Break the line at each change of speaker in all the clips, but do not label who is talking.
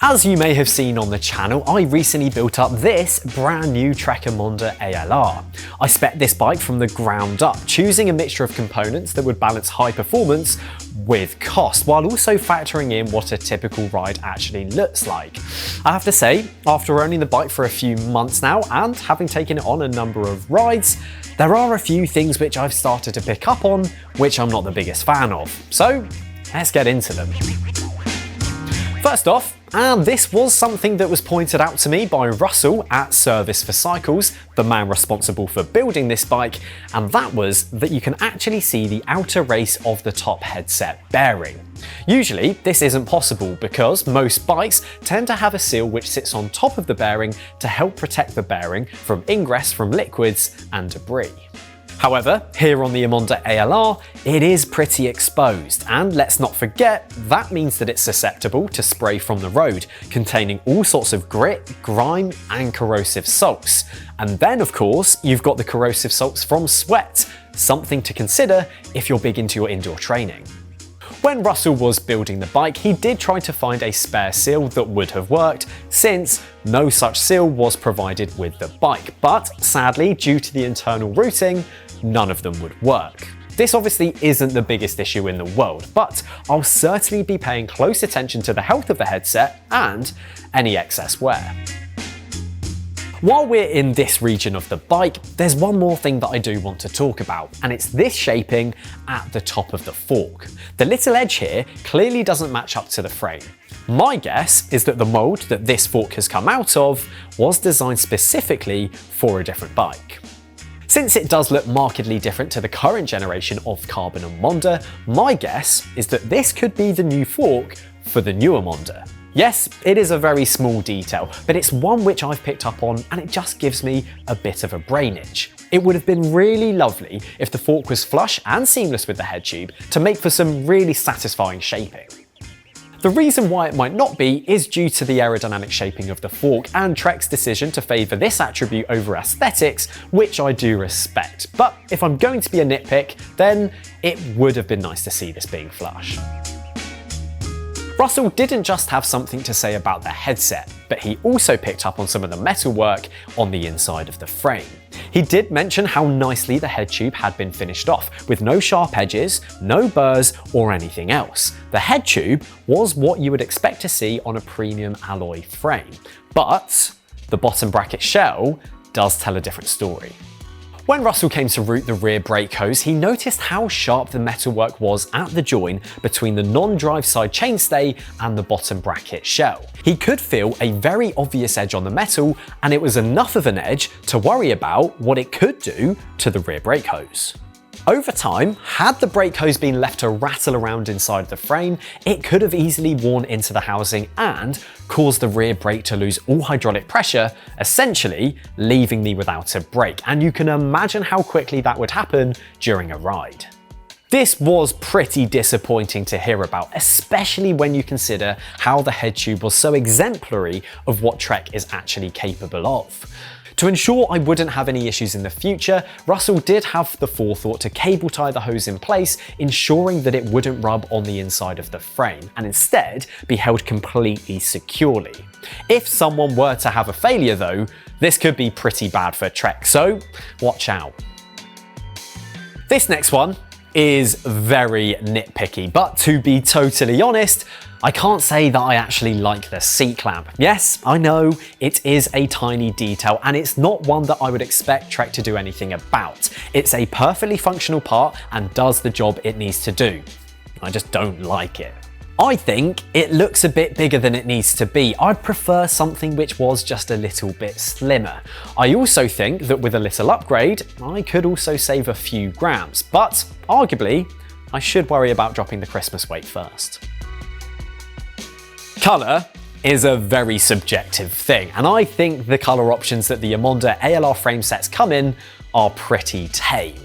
As you may have seen on the channel, I recently built up this brand new Trek Emonda ALR. I spec this bike from the ground up, choosing a mixture of components that would balance high performance with cost, while also factoring in what a typical ride actually looks like. I have to say, after owning the bike for a few months now and having taken it on a number of rides, there are a few things which I've started to pick up on, which I'm not the biggest fan of. So let's get into them. First off, and this was something that was pointed out to me by Russell at Service for Cycles, the man responsible for building this bike, and that was that you can actually see the outer race of the top headset bearing. Usually this isn't possible because most bikes tend to have a seal which sits on top of the bearing to help protect the bearing from ingress from liquids and debris. However, here on the Emonda ALR, it is pretty exposed, and let's not forget, that means that it's susceptible to spray from the road, containing all sorts of grit, grime, and corrosive salts. And then, of course, you've got the corrosive salts from sweat, something to consider if you're big into your indoor training. When Russell was building the bike, he did try to find a spare seal that would have worked, since no such seal was provided with the bike. But sadly, due to the internal routing, none of them would work. This obviously isn't the biggest issue in the world, but I'll certainly be paying close attention to the health of the headset and any excess wear. While we're in this region of the bike, there's one more thing that I do want to talk about, and it's this shaping at the top of the fork. The little edge here clearly doesn't match up to the frame. My guess is that the mold that this fork has come out of was designed specifically for a different bike. Since it does look markedly different to the current generation of carbon Emonda, my guess is that this could be the new fork for the new Emonda. Yes, it is a very small detail, but it's one which I've picked up on and it just gives me a bit of a brain itch. It would have been really lovely if the fork was flush and seamless with the head tube to make for some really satisfying shaping. The reason why it might not be is due to the aerodynamic shaping of the fork and Trek's decision to favour this attribute over aesthetics, which I do respect. But if I'm going to be a nitpick, then it would have been nice to see this being flush. Russell didn't just have something to say about the headset, but he also picked up on some of the metalwork on the inside of the frame. He did mention how nicely the head tube had been finished off, with no sharp edges, no burrs, or anything else. The head tube was what you would expect to see on a premium alloy frame, but the bottom bracket shell does tell a different story. When Russell came to route the rear brake hose, he noticed how sharp the metalwork was at the join between the non-drive side chainstay and the bottom bracket shell. He could feel a very obvious edge on the metal, and it was enough of an edge to worry about what it could do to the rear brake hose. Over time, had the brake hose been left to rattle around inside the frame, it could have easily worn into the housing and caused the rear brake to lose all hydraulic pressure, essentially leaving me without a brake. And you can imagine how quickly that would happen during a ride. This was pretty disappointing to hear about, especially when you consider how the head tube was so exemplary of what Trek is actually capable of. To ensure I wouldn't have any issues in the future, Russell did have the forethought to cable tie the hose in place, ensuring that it wouldn't rub on the inside of the frame, and instead be held completely securely. If someone were to have a failure though, this could be pretty bad for Trek, so watch out. This next one is very nitpicky, but to be totally honest, I can't say that I actually like the seat clamp. Yes, I know, it is a tiny detail and it's not one that I would expect Trek to do anything about. It's a perfectly functional part and does the job it needs to do. I just don't like it. I think it looks a bit bigger than it needs to be. I'd prefer something which was just a little bit slimmer. I also think that with a little upgrade, I could also save a few grams, but arguably, I should worry about dropping the Christmas weight first. Colour is a very subjective thing, and I think the colour options that the Emonda ALR frame sets come in are pretty tame.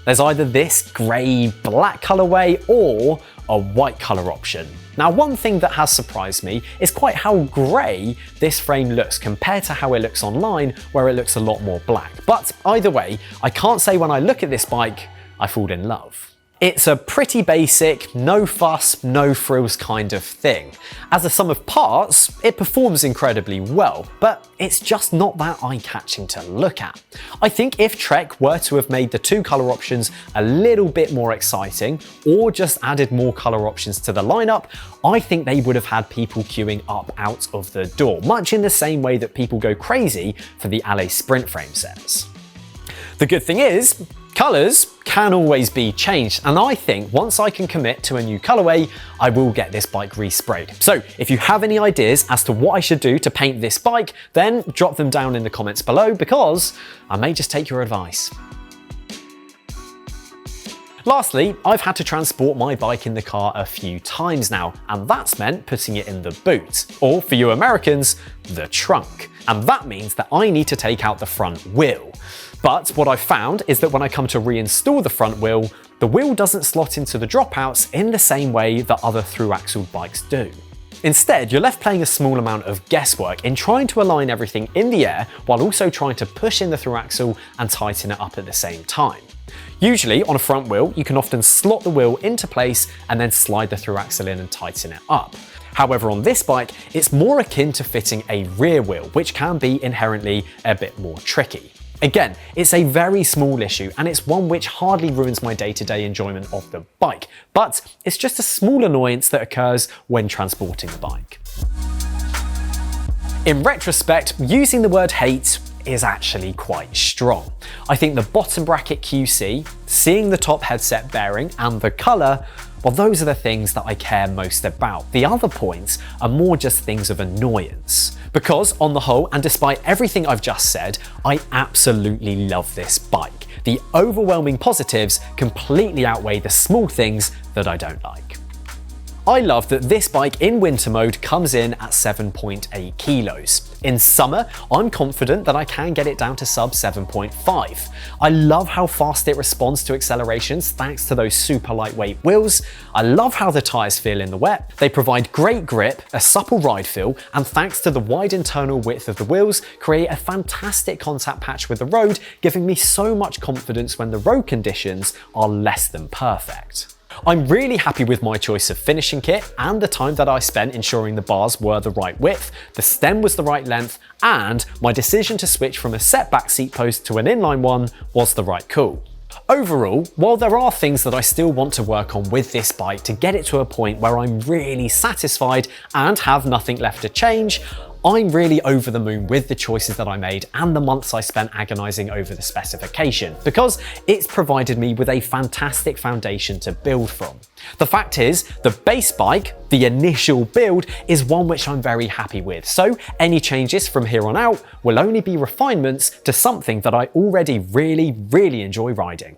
There's either this grey black colourway or a white colour option. Now, one thing that has surprised me is quite how grey this frame looks compared to how it looks online, where it looks a lot more black. But either way, I can't say when I look at this bike, I fall in love. It's a pretty basic, no fuss, no frills kind of thing. As a sum of parts, it performs incredibly well, but it's just not that eye-catching to look at. I think if Trek were to have made the two colour options a little bit more exciting, or just added more colour options to the lineup, I think they would have had people queuing up out of the door, much in the same way that people go crazy for the ALR sprint frame sets. The good thing is, colours can always be changed, and I think once I can commit to a new colourway, I will get this bike resprayed. So if you have any ideas as to what I should do to paint this bike, then drop them down in the comments below, because I may just take your advice. Lastly, I've had to transport my bike in the car a few times now, and that's meant putting it in the boot, or for you Americans, the trunk. And that means that I need to take out the front wheel. But what I've found is that when I come to reinstall the front wheel, the wheel doesn't slot into the dropouts in the same way that other through-axled bikes do. Instead, you're left playing a small amount of guesswork in trying to align everything in the air while also trying to push in the through-axle and tighten it up at the same time. Usually, on a front wheel, you can often slot the wheel into place and then slide the through-axle in and tighten it up. However, on this bike, it's more akin to fitting a rear wheel, which can be inherently a bit more tricky. Again, it's a very small issue, and it's one which hardly ruins my day-to-day enjoyment of the bike, but it's just a small annoyance that occurs when transporting the bike. In retrospect, using the word hate is actually quite strong. I think the bottom bracket QC, seeing the top headset bearing, and the colour, well, those are the things that I care most about. The other points are more just things of annoyance. Because on the whole, and despite everything I've just said, I absolutely love this bike. The overwhelming positives completely outweigh the small things that I don't like. I love that this bike in winter mode comes in at 7.8 kilos. In summer, I'm confident that I can get it down to sub 7.5. I love how fast it responds to accelerations thanks to those super lightweight wheels. I love how the tyres feel in the wet. They provide great grip, a supple ride feel, and thanks to the wide internal width of the wheels, create a fantastic contact patch with the road, giving me so much confidence when the road conditions are less than perfect. I'm really happy with my choice of finishing kit and the time that I spent ensuring the bars were the right width, the stem was the right length, and my decision to switch from a setback seat post to an inline one was the right call. Overall, while there are things that I still want to work on with this bike to get it to a point where I'm really satisfied and have nothing left to change, I'm really over the moon with the choices that I made and the months I spent agonising over the specification, because it's provided me with a fantastic foundation to build from. The fact is, the base bike, the initial build, is one which I'm very happy with, so any changes from here on out will only be refinements to something that I already really enjoy riding.